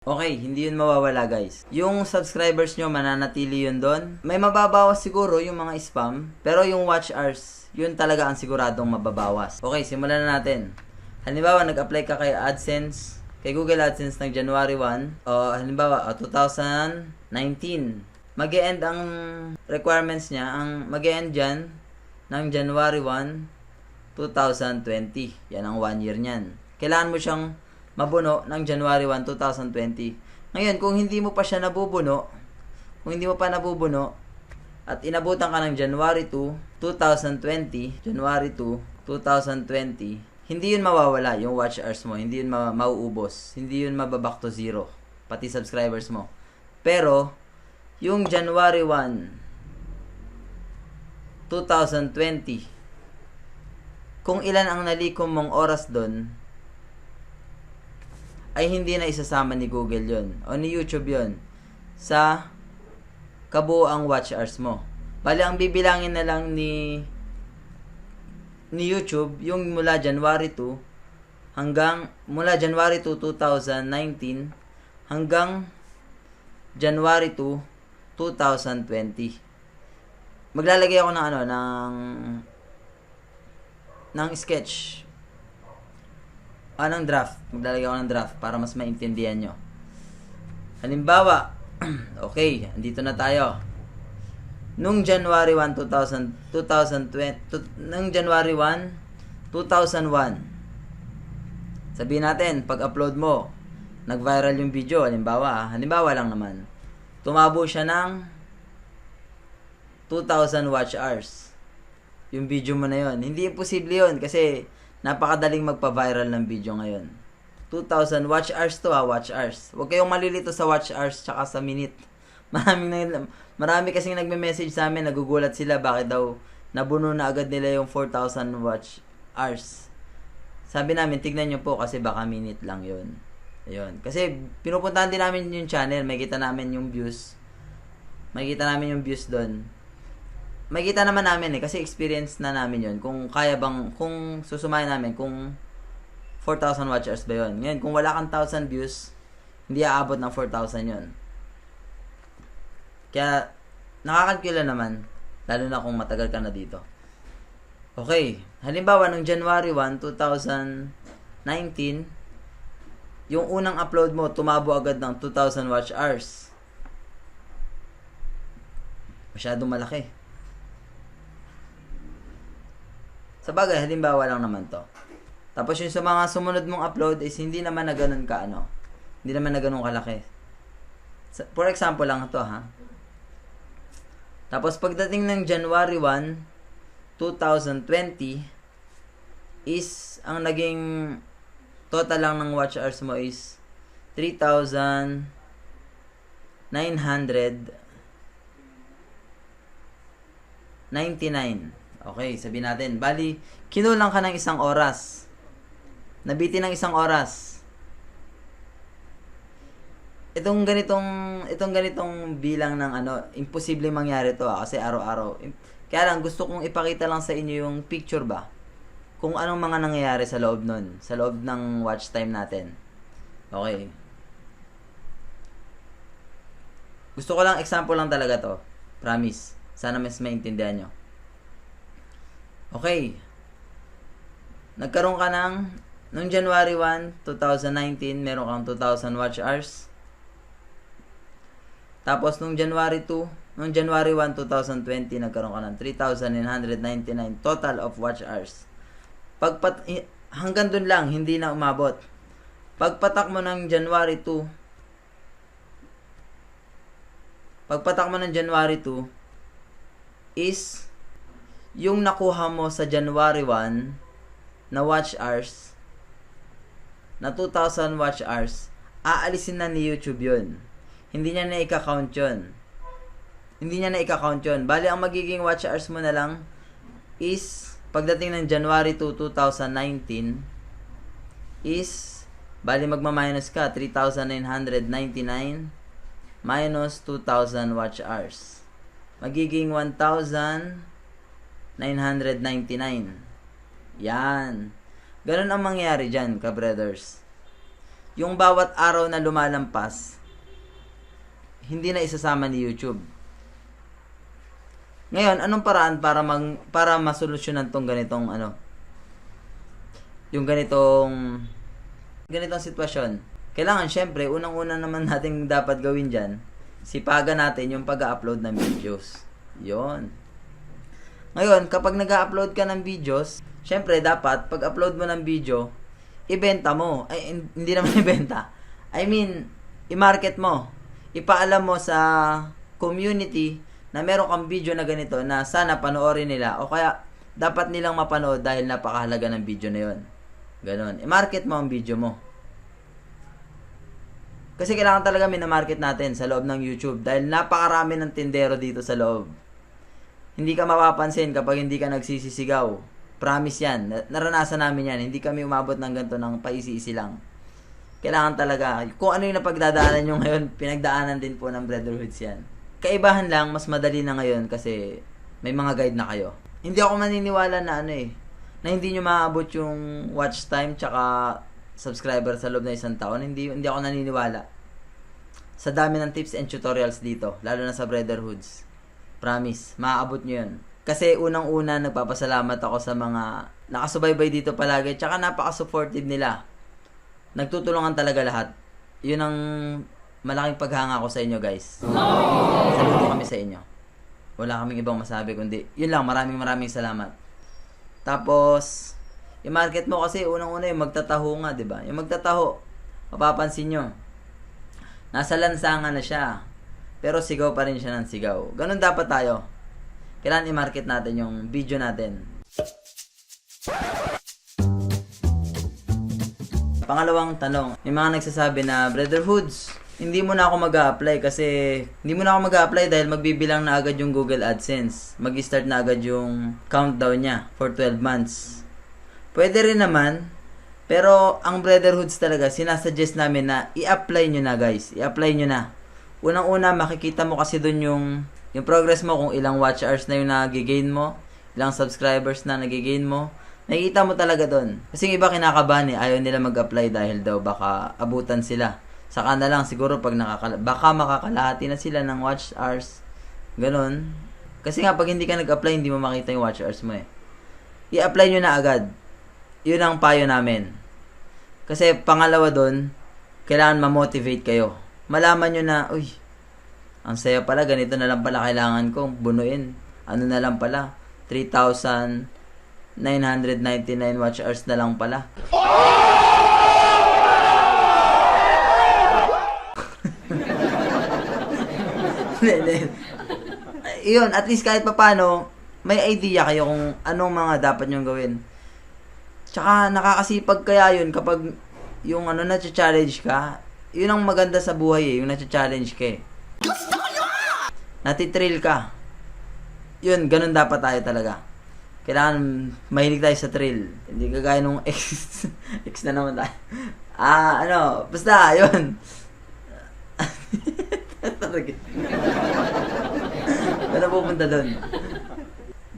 Okay, hindi yun mawawala guys. Yung subscribers nyo, mananatili yun doon. May mababawas siguro yung mga spam, pero yung watch hours, yun talaga ang siguradong mababawas. Okay, simulan na natin. Halimbawa, nag-apply ka kay Adsense, kay Google AdSense ng January 1, o halimbawa, 2019. Mag-e-end ang requirements niya, ang mag-e-end dyan ng January 1, 2020. Yan ang 1 year niyan. Kailangan mo siyang mabuno ng January 1, 2020. Ngayon, kung hindi mo pa siya nabubuno, at inabutan ka ng January 2, 2020, January 2, 2020, hindi yun mawawala yung watch hours mo, hindi yun mauubos, hindi yun mababack to zero, pati subscribers mo. Pero, yung January 1, 2020, kung ilan ang nalikom mong oras doon, ay hindi na isasama ni Google yon o ni YouTube yon sa kabuuang watch hours mo. Bali, ang bibilangin na lang ni YouTube yung mula January 2 January 2, 2019 hanggang January 2, 2020. Maglalagay ako ng ng sketch. Ng draft. Maglalagay ako ng draft para mas maintindihan nyo. Halimbawa, okay, andito na tayo. Nung January 1, 2001, sabihin natin, pag-upload mo, nag-viral yung video, halimbawa lang naman, tumabo siya ng 2,000 watch hours. Yung video mo na yon. Hindi imposible yon kasi napakadaling magpa-viral ng video ngayon. 2,000 watch hours to watch hours. Huwag kayong malilito sa watch hours tsaka sa minute. Marami kasing nagme-message sa amin, nagugulat sila bakit daw nabuno na agad nila yung 4,000 watch hours. Sabi namin, tignan nyo po kasi baka minute lang yun. Ayun. Kasi pinupuntahan din namin yung channel, makikita namin yung views. Makikita namin yung views doon. Makikita naman namin kasi experience na namin yun. Kung kaya bang, kung susumayin namin, kung 4,000 watch hours ba yun. Ngayon, kung wala kang 1,000 views, hindi aabot ng 4,000 yun. Kaya, nakakalkula naman, lalo na kung matagal ka na dito. Okay, halimbawa, nung January 1, 2019, yung unang upload mo, tumabo agad ng 2,000 watch hours. Masyadong malaki. Sa bagay, halimbawa lang naman to. Tapos yung sa mga sumunod mong upload is hindi naman na ganun ka hindi naman na ganun kalaki. For example lang to Tapos pagdating ng January 1, 2020 is ang naging total lang ng watch hours mo is 3,999. Okay, sabihin natin, bali, kinulang ka ng 1 oras. Nabitin ng 1 oras. Itong ganitong bilang ng imposible mangyari to kasi araw-araw. Kaya lang, gusto kong ipakita lang sa inyo yung picture ba? Kung anong mga nangyayari sa loob nun, sa loob ng watch time natin. Okay. Gusto ko lang, example lang talaga to. Promise. Sana mas maintindihan nyo. Okay. Nagkaroon ka nung January 1, 2019, meron kang 2,000 watch hours. Tapos nung January 1, 2020, nagkaroon ka ng 3,999 total of watch hours. Hanggang dun lang, hindi na umabot. Pagpatak mo ng January 2, is yung nakuha mo sa January 1 na watch hours, na 2,000 watch hours, aalisin na ni YouTube yun. Hindi niya na i-count yun. Bali, ang magiging watch hours mo na lang is, pagdating ng January 2, 2019, is, bali magma-minus ka, 3,999 minus 2,000 watch hours. Magiging 1,999. Yan. Ganun ang mangyayari dyan, ka-brothers. yung bawat araw na lumalampas, hindi na isasama ni YouTube. Ngayon, anong paraan para masolusyonan tong ganitong yung ganitong sitwasyon? Kailangan syempre, unang-una naman natin dapat gawin diyan, sipagan natin yung pag-upload ng videos. 'Yon. Ngayon, kapag nag-upload ka ng videos, syempre dapat pag-upload mo ng video, ibenta mo. Ay, hindi naman ibenta. I mean, i-market mo. Ipaalam mo sa community na meron kang video na ganito na sana panoorin nila o kaya dapat nilang mapanood dahil napakahalaga ng video na yon. Ganon. I-market mo ang video mo. Kasi kailangan talaga minamarket natin sa loob ng YouTube dahil napakarami ng tindero dito sa loob. Hindi ka mapapansin kapag hindi ka nagsisisigaw. Promise yan. Naranasan namin yan. Hindi kami umabot ng ganito ng paisi-isi lang. Kailangan talaga. Kung ano yung napagdadaanan nyo ngayon, pinagdaanan din po ng BreaderHoods yan. Kaibahan lang, mas madali na ngayon kasi may mga guide na kayo. Hindi ako maniniwala na na hindi nyo maabot yung watch time tsaka subscriber sa loob na isang taon. Hindi ako naniniwala. Sa dami ng tips and tutorials dito, lalo na sa BreaderHoods. Promise, maaabot nyo yun. Kasi unang-una, nagpapasalamat ako sa mga nakasubaybay dito palagi tsaka napaka-supportive nila. Nagtutulungan talaga lahat. Yun ang malaking paghanga ko sa inyo, guys. Saludo kami sa inyo. Wala kaming ibang masabi kundi yun lang, maraming salamat. Tapos i-market mo kasi unang-una yung magtataho nga, 'di ba? Yung magtataho, mapapansin nyo, nasa lansangan na siya, pero sigaw pa rin siya ng sigaw. Ganun dapat tayo. Kailangan i-market natin yung video natin. Pangalawang tanong, may mga nagsasabi na, BreaderHoods, hindi mo na ako mag-a-apply dahil magbibilang na agad yung Google Adsense. Mag-start na agad yung countdown niya for 12 months. Pwede rin naman, pero ang BreaderHoods talaga, sinasuggest namin na i-apply nyo na, guys. I-apply nyo na. Unang-una, makikita mo kasi dun yung progress mo, kung ilang watch hours na yung nagigain mo, ilang subscribers na nagigain mo. Nakikita mo talaga dun. Kasi yung iba kinakabahan ayaw nila mag-apply dahil daw baka abutan sila. Saka na lang siguro pag baka makakalahati na sila ng watch hours. Ganon. Kasi nga pag hindi ka nag-apply, hindi mo makita yung watch hours mo eh. I-apply nyo na agad. Yun ang payo namin. Kasi pangalawa doon, kailangan ma-motivate kayo. Malaman nyo na, uy, ang saya pala, ganito na lang pala kailangan kong bunuin. Ano na lang pala, 3,999 watch hours na lang pala. Iyon, at least kahit papano, may idea kayo kung anong mga dapat nyong gawin. Tsaka nakakasipag kaya yun kapag yung na-challenge ka, yun ang maganda sa buhay yung na-challenge ka eh. Natitrill ka. Yun, ganun dapat tayo talaga. Kailangan mahilig tayo sa thrill. Hindi kagaya nung X na naman tayo. Basta, yun. Wala pupunta doon.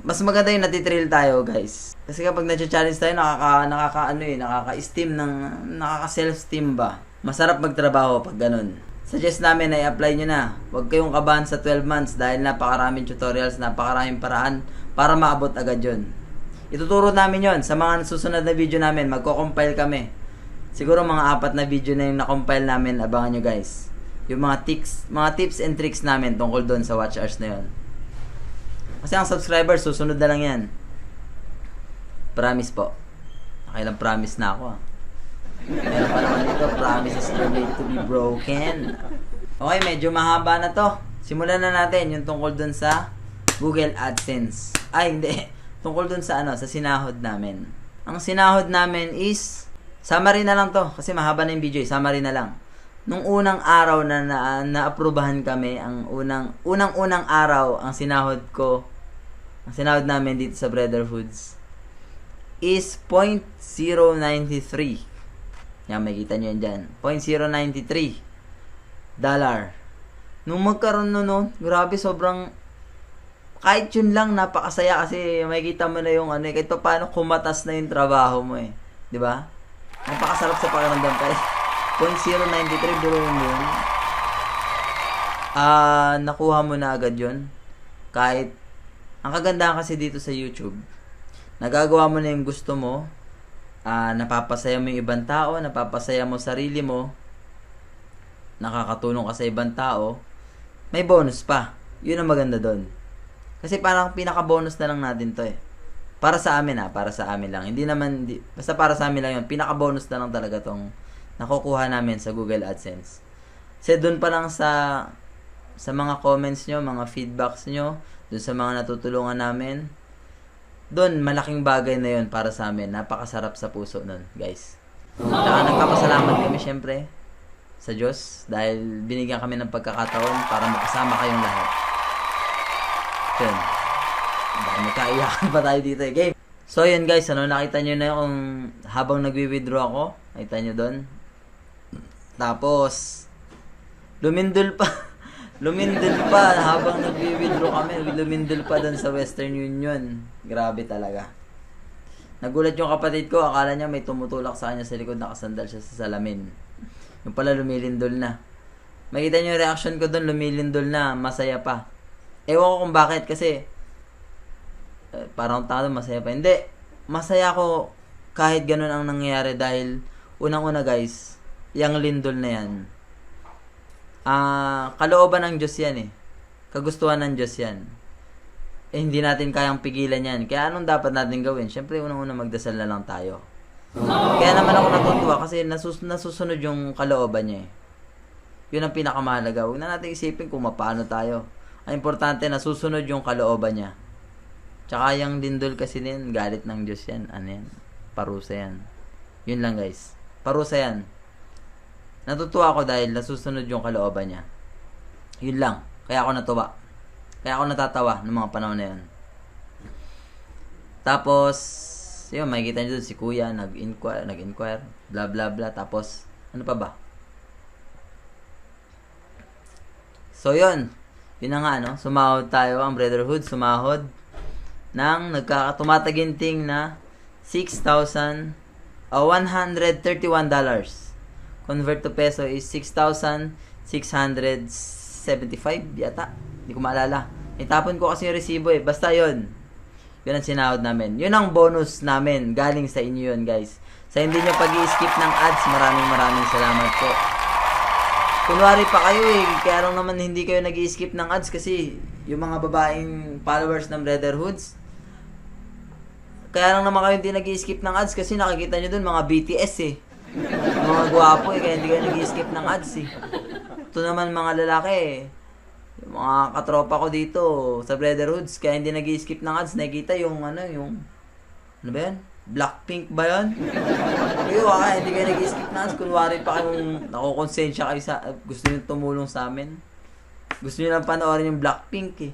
Mas maganda yung natitrill tayo, guys. Kasi kapag na-challenge tayo, nakaka-self-esteem ba? Masarap magtrabaho pag ganun. Suggest namin na i-apply nyo na. Huwag kayong kabahan sa 12 months dahil napakaraming tutorials, napakaraming paraan para maabot agad yun. Ituturo namin yon sa mga susunod na video namin. Magko-compile kami. Siguro mga 4 na video na yung na-compile namin. Abangan nyo, guys. Yung mga tips and tricks namin tungkol doon sa watch hours na yun. Kasi ang subscribers, susunod na lang yan. Promise po. Nakailang promise na ako Meron pa naman dito, promises are made to be broken. Okay, medyo mahaba na to. Simulan na natin yung tungkol dun sa Google Adsense. Ay, hindi. Tungkol dun sa sa sinahod namin. Ang sinahod namin is, summary na lang to. Kasi mahaba na yung video, summary na lang. Nung unang araw na naaprubahan kami, ang unang araw, ang sinahod namin dito sa BreaderHoods is 0.093. Yan, makikita nyo yan dyan. 0.093 dollar. Nung magkaroon grabe, sobrang, kahit yun lang, napakasaya kasi makikita mo na yung kahit pa paano kumatas na yung trabaho mo eh. Diba? Napakasarap sa pakiramdam. 0.093, biro mo yun. Nakuha mo na agad yun. Kahit, ang kagandahan kasi dito sa YouTube, nagagawa mo na yung gusto mo, napapasaya mo yung ibang tao, napapasaya mo sarili mo, nakakatulong ka sa ibang tao, may bonus pa. Yun ang maganda doon. Kasi parang pinaka-bonus na lang natin to eh. Para sa amin para sa amin lang. Basta para sa amin lang yun. Pinaka-bonus na lang talaga tong nakukuha namin sa Google AdSense. Kasi doon pa lang sa mga comments nyo, mga feedbacks nyo, doon sa mga natutulungan namin, doon, malaking bagay na yun para sa amin. Napakasarap sa puso nun, guys. Tsaka nagpapasalamat kami syempre sa Diyos dahil binigyan kami ng pagkakataon para makasama kayong lahat. Yun. Baka magkaiyakan pa tayo dito eh. Game. So yun guys, nakita nyo na yun kung habang nagwi-withdraw ako. Nakita nyo doon. Tapos, lumindol pa. Lumindol pa habang nagwi-withdraw kami. Lumindol pa doon sa Western Union. Grabe talaga. Nagulat yung kapatid ko. Akala niya may tumutulak sa kanya sa likod. Nakasandal siya sa salamin. Yung pala lumilindol na. Makita niyo yung reaction ko doon. Lumilindol na. Masaya pa. Ewan ko kung bakit. Kasi parang tao masaya pa. Hindi. Masaya ako kahit ganun ang nangyayari. Dahil unang-una guys, yung lindol na yan, kalooban ng Diyos yan eh. Kagustuhan ng Diyos yan. Hindi natin kayang pigilan yan. Kaya anong dapat natin gawin? Siyempre, unang-una magdasal na lang tayo. Kaya naman ako natutuwa kasi nasusunod yung kalooban niya eh. Yun ang pinakamahalaga. Huwag na natin isipin kung paano tayo. Ang importante, nasusunod yung kalooban niya. Tsaka yung lindol kasi din, galit ng Diyos yan. Ano yan? Parusa yan. Yun lang guys. Parusa yan. Natutuwa ako dahil nasusunod yung kalooban niya. Yun lang. Kaya ako natuwa. Kaya ako natatawa ng mga panahon na yun. Tapos, yun, makikita nyo doon si Kuya, nag-inquire, blah blah blah. Tapos, ano pa ba? So, yun. Yun na nga, no? Sumahod tayo, ang BreaderHoods, sumahod ng tumataginting na $131. Convert to peso is 6,675 yata. Hindi ko maalala. Itapon ko kasi yung resibo eh. Basta yun. Yun ang sinahod namin. Yun ang bonus namin. Galing sa inyo yun, guys. Sa hindi nyo pag-i-skip ng ads, maraming salamat po. Kunwari pa kayo eh. Kaya lang naman hindi kayo nag-i-skip ng ads kasi yung mga babaeng followers ng BreaderHoods, kaya lang naman kayo hindi nag-i-skip ng ads kasi nakikita nyo dun mga BTS eh. Mga gwapo eh. Kaya hindi kayo nag-i-skip ng ads eh. Ito naman mga lalaki eh. Yung mga katropa ko dito sa BreaderHoods, kaya hindi nag-i-skip ng ads. Nakikita yung ano ba yan? Blackpink ba yan? Kayo hindi kayo nag-i-skip ng ads. Kunwari pa kayong nakukonsensya kayo sa gusto nyo tumulong sa amin. Gusto nyo lang panoorin yung Blackpink eh.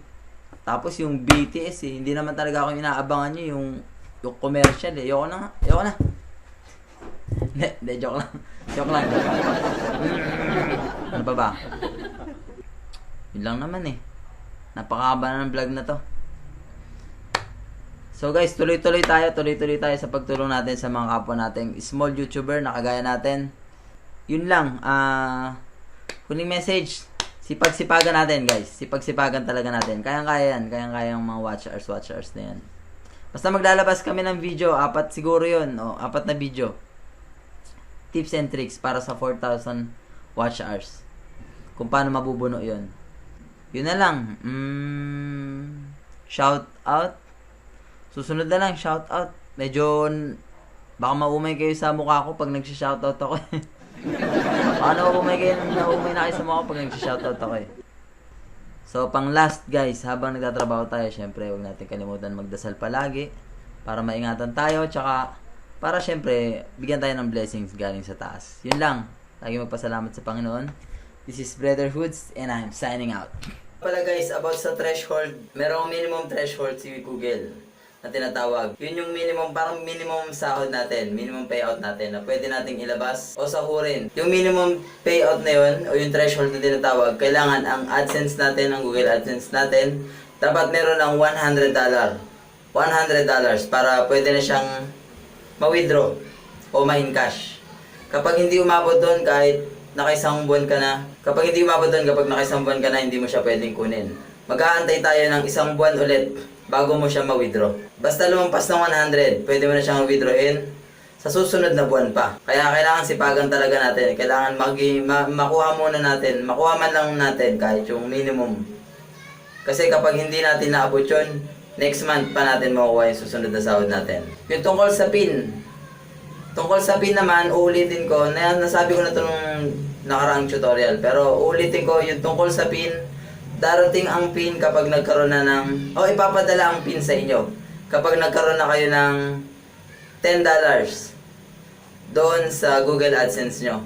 Tapos yung BTS eh. Hindi naman talaga ako inaabangan nyo yung commercial eh. Ayoko na. Hindi, joke lang. Ano pa ba? Yun lang naman eh. Napakahaba na ng vlog na to. So guys, tuloy-tuloy tayo sa pagtulong natin sa mga kapwa nating small YouTuber na kagaya natin. Yun lang. Huling message. Sipag-sipagan natin guys. Sipag-sipagan talaga natin. Kayang-kaya yan. Kayang-kaya yung mga watch hours na yan. Basta maglalabas kami ng video. 4 siguro yun. 4 na video. Tips and tricks para sa 4,000 watch hours. Kung paano mabubuno yun. Yun na lang. Shout out. Susunod na lang, shout out. Medyo baka maumay kayo sa mukha ko pag nag-shout out ako. Paano maumay na kayo sa mukha ko pag nag-shout out ako eh. So, pang last guys, habang nagtatrabaho tayo, syempre, huwag natin kalimutan magdasal palagi para maingatan tayo, tsaka para syempre, bigyan tayo ng blessings galing sa taas. Yun lang. Lagi magpasalamat sa Panginoon. This is BreaderHoods and I'm signing out. Pala guys, about sa threshold, merong minimum threshold si Google na tinatawag. Yun yung minimum, parang minimum sahod natin, minimum payout natin na pwede nating ilabas o sahurin. Yung minimum payout na yun, o yung threshold na tinatawag, kailangan ang AdSense natin, ang Google AdSense natin, dapat meron ng $100. $100 para pwede na siyang ma-withdraw o ma-in cash. Kapag hindi umabot doon, kahit nakaisang buwan ka na, kapag nakaisang buwan ka na, hindi mo siya pwedeng kunin. Mag-aantay tayo ng isang buwan ulit bago mo siya ma-withdraw. Basta lumampas ng 100, pwede mo na siyang withdrawin sa susunod na buwan pa. Kaya kailangan sipagan talaga natin. Kailangan makuha man lang natin kahit yung minimum. Kasi kapag hindi natin naabot yun, next month pa natin makukuha yung susunod na sahod natin. Yung tungkol sa PIN. Tungkol sa PIN naman, uulitin ko, nasabi ko na ito nung nakaraang tutorial, pero uulitin ko yung tungkol sa PIN, darating ang PIN kapag nagkaroon na ipapadala ang PIN sa inyo. Kapag nagkaroon na kayo ng $10 doon sa Google Adsense nyo.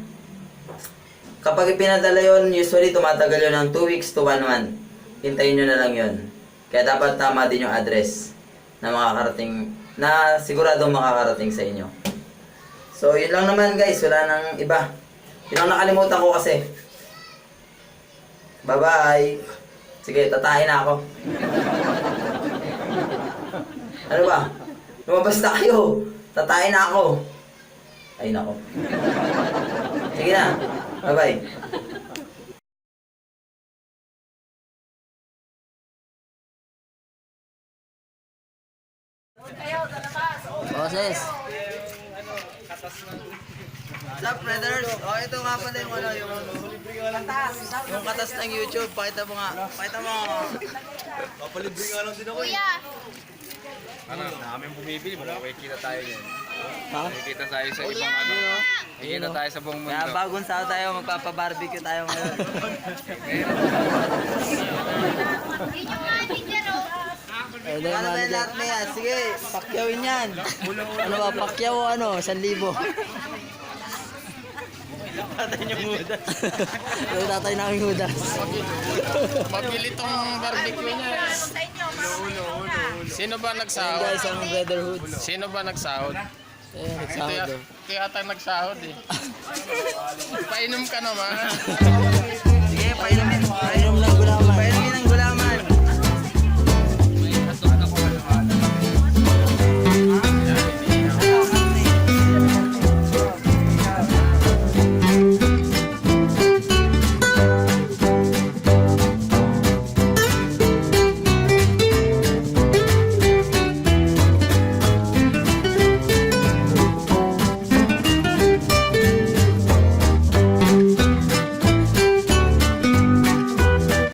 Kapag ipinadala yon, usually tumatagal yun ng 2 weeks to 1 month. Hintayin nyo na lang yun. Kaya dapat tama din yung address na siguradong makakarating sa inyo. So, yun lang naman guys. Wala nang iba. Yun ang nakalimutan ko kasi. Bye-bye. Sige, tatahin na ako. Ano ba? Lumabas na kayo. Tatahin na ako. Ay, nako. Sige na. Bye-bye. Boses. What's up, brothers? Oh, ito nga pala yung yung katas ng YouTube. Pakita mo nga. Papalibre nga lang din ako. Kuya! Ano, namin bumibili, makikita tayo yan. Ha? Makikita tayo sa ibang Makikita tayo sa buong mundo. Kaya bagong sao tayo, magpapabarbecue tayo ngayon. Yun yung mga teacher, oh. Ano tayo lahat na yan? Sige, pakyawin yan. Ano ba, pakyaw o ano? 1,000. Tatay niyong hudas. Ano tatay namin hudas? Mabili tong barbecue niya. Sino ba Ayun nagsahod? guys, ang BreaderHoods. Sino ba nagsahod? Ayun, nagsahod daw. Ito yata nagsahod eh. Painom ka naman. Sige, painom lang gulaman.